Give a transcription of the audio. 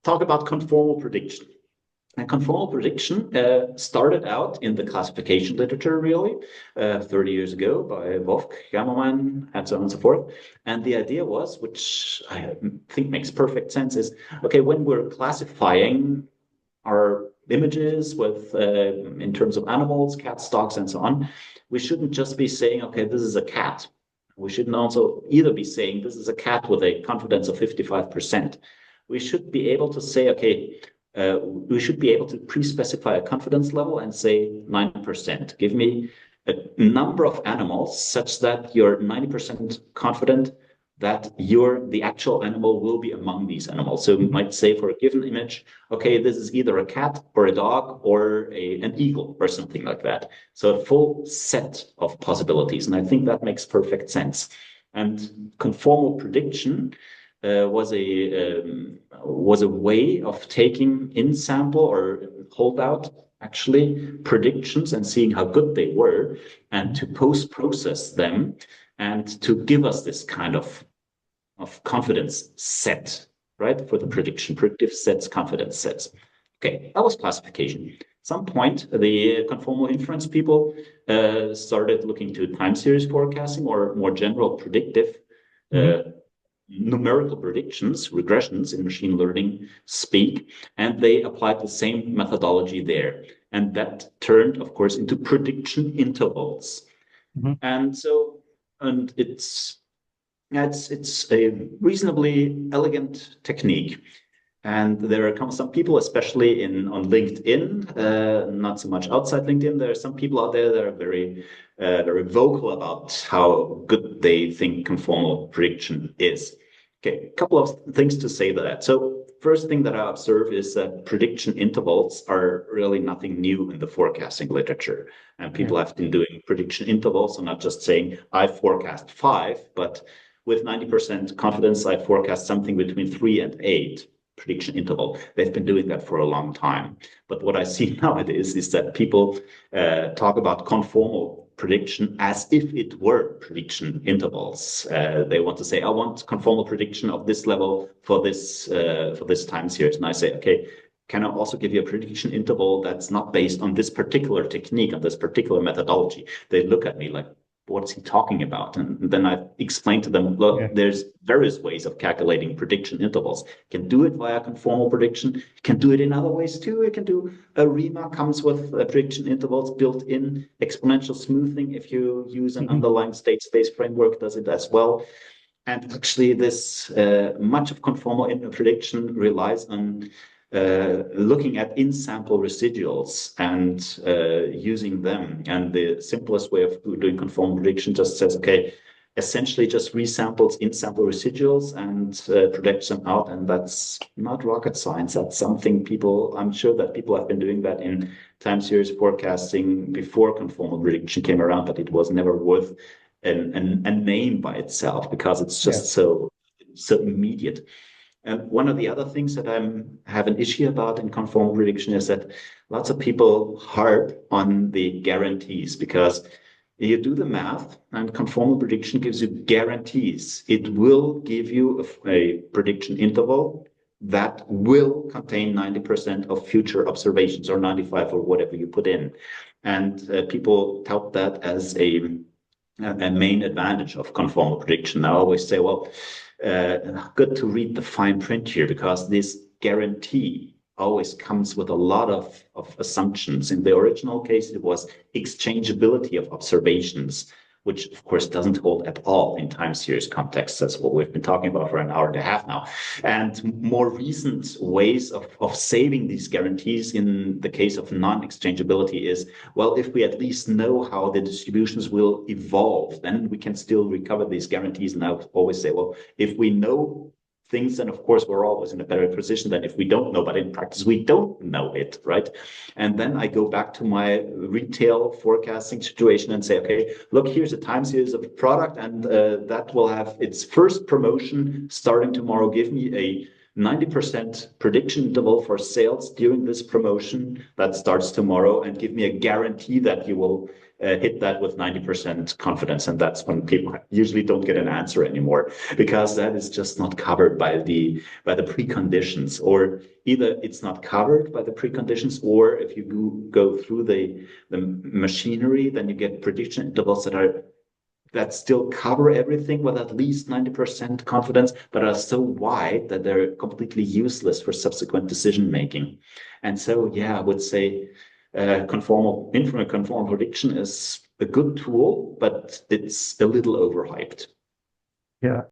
talk about conformal prediction. And conformal prediction started out in the classification literature, really, 30 years ago by Wolf, Gammelman, and so on and so forth. And the idea was, which I think makes perfect sense, is, okay, when we're classifying our images with in terms of animals, cats, dogs, and so on, we shouldn't just be saying, okay, this is a cat. We shouldn't also either be saying this is a cat with a confidence of 55%. We should be able to say, okay, we should be able to pre-specify a confidence level and say 9%. Give me a number of animals such that you're 90% confident that the actual animal will be among these animals. So we might say for a given image, okay, this is either a cat or a dog or an eagle or something like that. So a full set of possibilities. And I think that makes perfect sense. And conformal prediction was a way of taking in sample or holdout actually predictions and seeing how good they were, and to post-process them and to give us this kind of confidence set, right, for the prediction, predictive sets, confidence sets. Okay, that was classification. At some point, the conformal inference people started looking to time series forecasting or more general predictive numerical predictions, regressions in machine learning speak, and they applied the same methodology there. And that turned, of course, into prediction intervals. And so, and it's a reasonably elegant technique. And there are some people, especially on LinkedIn, not so much outside LinkedIn. There are some people out there that are very vocal about how good they think conformal prediction is. Okay, a couple of things to say to that. So first thing that I observe is that prediction intervals are really nothing new in the forecasting literature. And people have been doing prediction intervals, so not just saying, I forecast 5, but with 90% confidence, I forecast something between 3 and 8. Prediction interval. They've been doing that for a long time. But what I see nowadays is that people talk about conformal prediction as if it were prediction intervals. They want to say, I want conformal prediction of this level for this time series. And I say, okay, can I also give you a prediction interval that's not based on this particular technique, on this particular methodology? They look at me like, what's he talking about? And then I explain to them, look, there's various ways of calculating prediction intervals. You can do it via conformal prediction. You can do it in other ways too. You can do ARIMA comes with prediction intervals built in. Exponential smoothing, if you use an underlying state space framework, does it as well. And actually this much of conformal prediction relies on looking at in-sample residuals and using them. And the simplest way of doing conformal prediction just says, okay, essentially just resamples in-sample residuals and projects them out. And that's not rocket science. That's something I'm sure that people have been doing that in time series forecasting before conformal prediction came around, but it was never worth a name by itself because it's just so immediate. And one of the other things that I have an issue about in conformal prediction is that lots of people harp on the guarantees because you do the math and conformal prediction gives you guarantees. It will give you a prediction interval that will contain 90% of future observations or 95 or whatever you put in. And people tout that as a main advantage of conformal prediction. I always say, well, good to read the fine print here because this guarantee always comes with a lot of assumptions. In the original case, it was exchangeability of observations, which of course doesn't hold at all in time series context. That's what we've been talking about for an hour and a half now. And more recent ways of saving these guarantees in the case of non-exchangeability is, well, if we at least know how the distributions will evolve, then we can still recover these guarantees. And I always say, well, if we know things, then of course we're always in a better position than if we don't know, but in practice we don't know it, right? And then I go back to my retail forecasting situation and say, okay, look, here's a time series of a product and that will have its first promotion starting tomorrow. Give me a 90% prediction interval for sales during this promotion that starts tomorrow and give me a guarantee that you will hit that with 90% confidence. And that's when people usually don't get an answer anymore, because that is just not covered by the preconditions, or either it's not covered by the preconditions, or if you go through the machinery, then you get prediction intervals that still cover everything with at least 90% confidence, but are so wide that they're completely useless for subsequent decision making. And so, yeah, I would say conformal prediction is a good tool, but it's a little overhyped. Yeah.